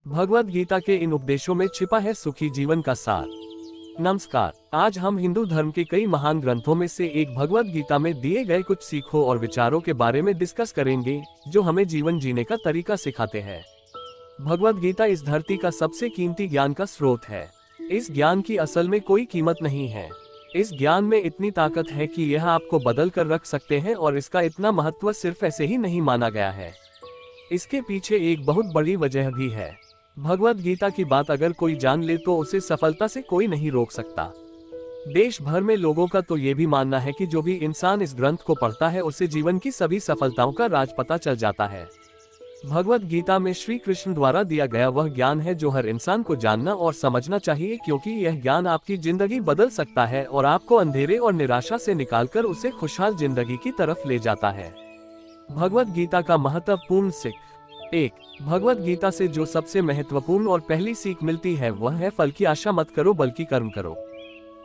भगवद गीता के इन उपदेशों में छिपा है सुखी जीवन का सार। नमस्कार, आज हम हिंदू धर्म के कई महान ग्रंथों में से एक भगवद गीता में दिए गए कुछ सीखों और विचारों के बारे में डिस्कस करेंगे, जो हमें जीवन जीने का तरीका सिखाते हैं। भगवद गीता इस धरती का सबसे कीमती ज्ञान का स्रोत है। इस ज्ञान की असल में कोई कीमत नहीं है। इस ज्ञान में इतनी ताकत है कि यह आपको बदल कर रख सकते हैं, और इसका इतना महत्व सिर्फ ऐसे ही नहीं माना गया है। इसके पीछे एक बहुत बड़ी वजह भी है। भगवद गीता की बात अगर कोई जान ले तो उसे सफलता से कोई नहीं रोक सकता। देश भर में लोगों का तो ये भी मानना है कि जो भी इंसान इस ग्रंथ को पढ़ता है उसे जीवन की सभी सफलताओं का राज पता चल जाता है। भगवद गीता में श्री कृष्ण द्वारा दिया गया वह ज्ञान है जो हर इंसान को जानना और समझना चाहिए, क्योंकि यह ज्ञान आपकी जिंदगी बदल सकता है और आपको अंधेरे और निराशा से निकालकर उसे खुशहाल जिंदगी की तरफ ले जाता है। भगवद गीता का महत्वपूर्ण सीख। 1. भगवद गीता से जो सबसे महत्वपूर्ण और पहली सीख मिलती है वह है फल की आशा मत करो बल्कि कर्म करो।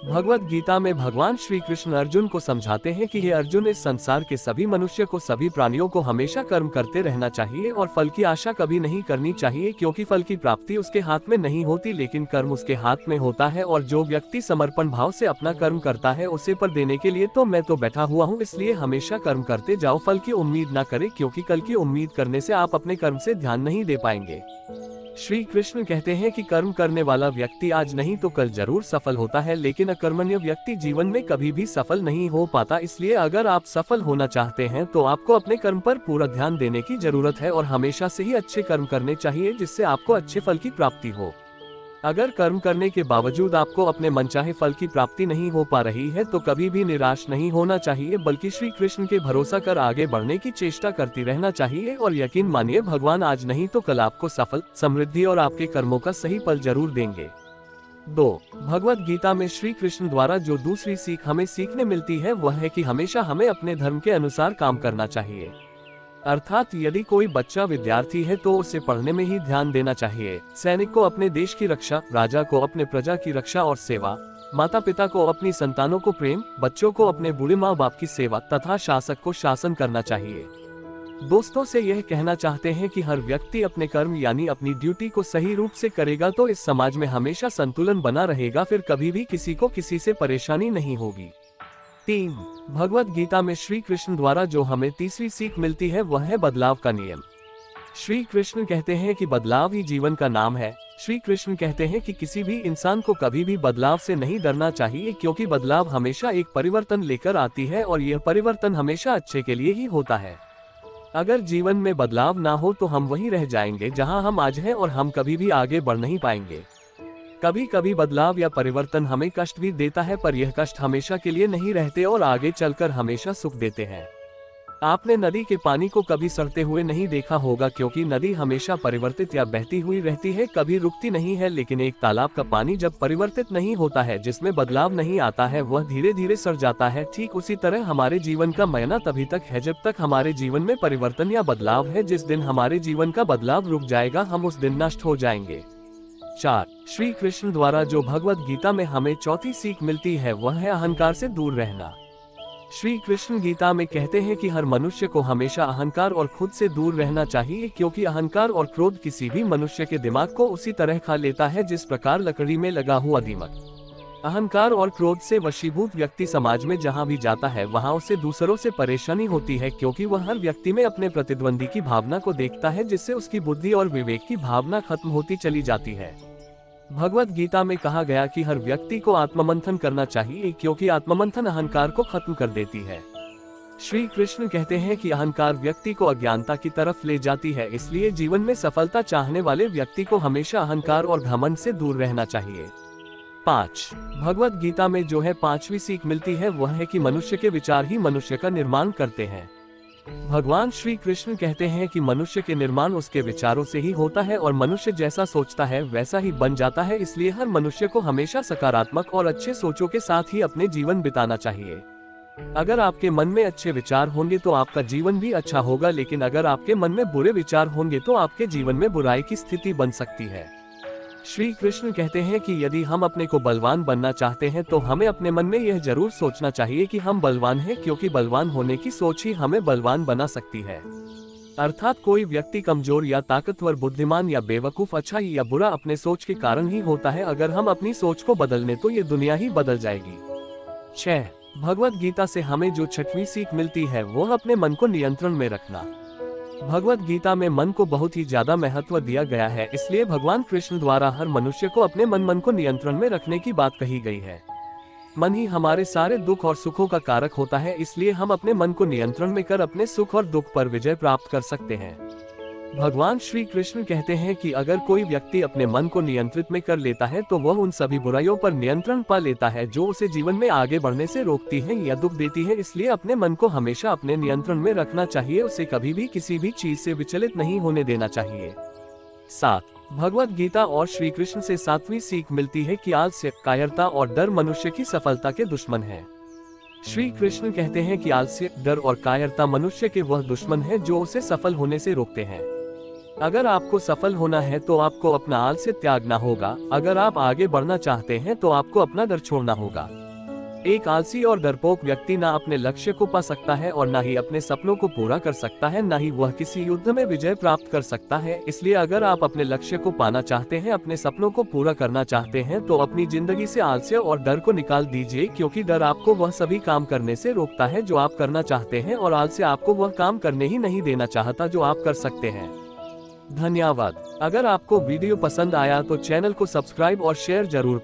भगवद गीता में भगवान श्री कृष्ण अर्जुन को समझाते हैं कि हे अर्जुन, इस संसार के सभी मनुष्य को, सभी प्राणियों को हमेशा कर्म करते रहना चाहिए और फल की आशा कभी नहीं करनी चाहिए, क्योंकि फल की प्राप्ति उसके हाथ में नहीं होती लेकिन कर्म उसके हाथ में होता है। और जो व्यक्ति समर्पण भाव से अपना कर्म करता है उसे पर देने के लिए तो मैं तो बैठा हुआ हूँ, इसलिए हमेशा कर्म करते जाओ, फल की उम्मीद न करे, क्योंकि कल की उम्मीद करने से आप अपने कर्म से ध्यान नहीं दे पाएंगे। श्री कृष्ण कहते हैं कि कर्म करने वाला व्यक्ति आज नहीं तो कल जरूर सफल होता है, लेकिन अकर्मण्य व्यक्ति जीवन में कभी भी सफल नहीं हो पाता। इसलिए अगर आप सफल होना चाहते हैं तो आपको अपने कर्म पर पूरा ध्यान देने की जरूरत है और हमेशा से ही अच्छे कर्म करने चाहिए, जिससे आपको अच्छे फल की प्राप्ति हो। अगर कर्म करने के बावजूद आपको अपने मनचाहे फल की प्राप्ति नहीं हो पा रही है तो कभी भी निराश नहीं होना चाहिए, बल्कि श्री कृष्ण के भरोसा कर आगे बढ़ने की चेष्टा करती रहना चाहिए। और यकीन मानिए, भगवान आज नहीं तो कल आपको सफल, समृद्धि और आपके कर्मों का सही फल जरूर देंगे। 2. भगवद गीता में श्री कृष्ण द्वारा जो दूसरी सीख हमें सीखने मिलती है वह है कि हमेशा हमें अपने धर्म के अनुसार काम करना चाहिए। अर्थात यदि कोई बच्चा विद्यार्थी है तो उसे पढ़ने में ही ध्यान देना चाहिए। सैनिक को अपने देश की रक्षा, राजा को अपने प्रजा की रक्षा और सेवा, माता पिता को अपनी संतानों को प्रेम, बच्चों को अपने बूढ़े माँ बाप की सेवा तथा शासक को शासन करना चाहिए। दोस्तों से यह कहना चाहते हैं कि हर व्यक्ति अपने कर्म यानी अपनी ड्यूटी को सही रूप से करेगा तो इस समाज में हमेशा संतुलन बना रहेगा, फिर कभी भी किसी को किसी से परेशानी नहीं होगी। 3. भगवद गीता में श्री कृष्ण द्वारा जो हमें तीसरी सीख मिलती है वह है बदलाव का नियम। श्री कृष्ण कहते हैं कि बदलाव ही जीवन का नाम है। श्री कृष्ण कहते हैं कि किसी भी इंसान को कभी भी बदलाव से नहीं डरना चाहिए, क्योंकि बदलाव हमेशा एक परिवर्तन लेकर आती है और यह परिवर्तन हमेशा अच्छे के लिए ही होता है। अगर जीवन में बदलाव ना हो तो हम वहीं रह जाएंगे जहां हम आज हैं और हम कभी भी आगे बढ़ नहीं पाएंगे। कभी कभी बदलाव या परिवर्तन हमें कष्ट भी देता है, पर यह कष्ट हमेशा के लिए नहीं रहते और आगे चलकर हमेशा सुख देते हैं। आपने नदी के पानी को कभी सड़ते हुए नहीं देखा होगा, क्योंकि नदी हमेशा परिवर्तित या बहती हुई रहती है, कभी रुकती नहीं है। लेकिन एक तालाब का पानी जब परिवर्तित नहीं होता है, जिसमें बदलाव नहीं आता है, वह धीरे धीरे सड़ जाता है। ठीक उसी तरह हमारे जीवन का मायना तभी तक है जब तक हमारे जीवन में परिवर्तन या बदलाव है। जिस दिन हमारे जीवन का बदलाव रुक जाएगा, हम उस दिन नष्ट हो जाएंगे। 4. श्री कृष्ण द्वारा जो भगवद गीता में हमें चौथी सीख मिलती है वह है अहंकार से दूर रहना। श्री कृष्ण गीता में कहते हैं कि हर मनुष्य को हमेशा अहंकार और खुद से दूर रहना चाहिए, क्योंकि अहंकार और क्रोध किसी भी मनुष्य के दिमाग को उसी तरह खा लेता है जिस प्रकार लकड़ी में लगा हुआ दीमक। अहंकार और क्रोध से वशीभूत व्यक्ति समाज में जहां भी जाता है वहां उसे दूसरों से परेशानी होती है, क्योंकि वह हर व्यक्ति में अपने प्रतिद्वंदी की भावना को देखता है, जिससे उसकी बुद्धि और विवेक की भावना खत्म होती चली जाती है। भगवद गीता में कहा गया कि हर व्यक्ति को आत्ममंथन करना चाहिए, क्योंकि आत्ममंथन अहंकार को खत्म कर देती है। श्री कृष्ण कहते हैं कि अहंकार व्यक्ति को अज्ञानता की तरफ ले जाती है, इसलिए जीवन में सफलता चाहने वाले व्यक्ति को हमेशा अहंकार और घमंड से दूर रहना चाहिए। 5. भगवद गीता में जो है पांचवी सीख मिलती है वह है कि मनुष्य के विचार ही मनुष्य का निर्माण करते हैं। भगवान श्री कृष्ण कहते हैं कि मनुष्य के निर्माण उसके विचारों से ही होता है और मनुष्य जैसा सोचता है वैसा ही बन जाता है। इसलिए हर मनुष्य को हमेशा सकारात्मक और अच्छे सोचों के साथ ही अपने जीवन बिताना चाहिए। अगर आपके मन में अच्छे विचार होंगे तो आपका जीवन भी अच्छा होगा, लेकिन अगर आपके मन में बुरे विचार होंगे तो आपके जीवन में बुराई की स्थिति बन सकती है। श्री कृष्ण कहते हैं कि यदि हम अपने को बलवान बनना चाहते हैं तो हमें अपने मन में यह जरूर सोचना चाहिए कि हम बलवान हैं, क्योंकि बलवान होने की सोच ही हमें बलवान बना सकती है। अर्थात कोई व्यक्ति कमजोर या ताकतवर, बुद्धिमान या बेवकूफ, अच्छा या बुरा अपने सोच के कारण ही होता है। अगर हम अपनी सोच को बदलने तो ये दुनिया ही बदल जाएगी। 6. भगवत गीता से हमें जो छठवीं सीख मिलती है वो अपने मन को नियंत्रण में रखना। भगवत गीता में मन को बहुत ही ज्यादा महत्व दिया गया है, इसलिए भगवान कृष्ण द्वारा हर मनुष्य को अपने मन को नियंत्रण में रखने की बात कही गई है। मन ही हमारे सारे दुख और सुखों का कारक होता है, इसलिए हम अपने मन को नियंत्रण में कर अपने सुख और दुख पर विजय प्राप्त कर सकते हैं। भगवान श्री कृष्ण कहते हैं कि अगर कोई व्यक्ति अपने मन को नियंत्रित में कर लेता है तो वह उन सभी बुराइयों पर नियंत्रण पा लेता है जो उसे जीवन में आगे बढ़ने से रोकती हैं या दुख देती है। इसलिए अपने मन को हमेशा अपने नियंत्रण में रखना चाहिए, उसे कभी भी किसी भी चीज से विचलित नहीं होने देना चाहिए। 7. भगवत गीता और श्री कृष्ण से 7वीं सीख मिलती है कि आलस्य, कायरता और डर मनुष्य की सफलता के दुश्मन है। श्री कृष्ण कहते हैं कि आलस्य, डर और कायरता मनुष्य के वह दुश्मन है जो उसे सफल होने से रोकते हैं। अगर आपको सफल होना है तो आपको अपना आलस्य त्यागना होगा। अगर आप आगे बढ़ना चाहते हैं तो आपको अपना डर छोड़ना होगा। एक आलसी और डरपोक व्यक्ति ना अपने लक्ष्य को पा सकता है और ना ही अपने सपनों को पूरा कर सकता है, ना ही वह किसी युद्ध में विजय प्राप्त कर सकता है। इसलिए अगर आप अपने लक्ष्य को पाना चाहते हैं, अपने सपनों को पूरा करना चाहते हैं तो अपनी जिंदगी से आलस्य और डर को निकाल दीजिए, क्योंकि डर आपको वह सभी काम करने से रोकता है जो आप करना चाहते हैं और आलस्य आपको वह काम करने ही नहीं देना चाहता जो आप कर सकते हैं। धन्यवाद। अगर आपको वीडियो पसंद आया तो चैनल को सब्सक्राइब और शेयर जरूर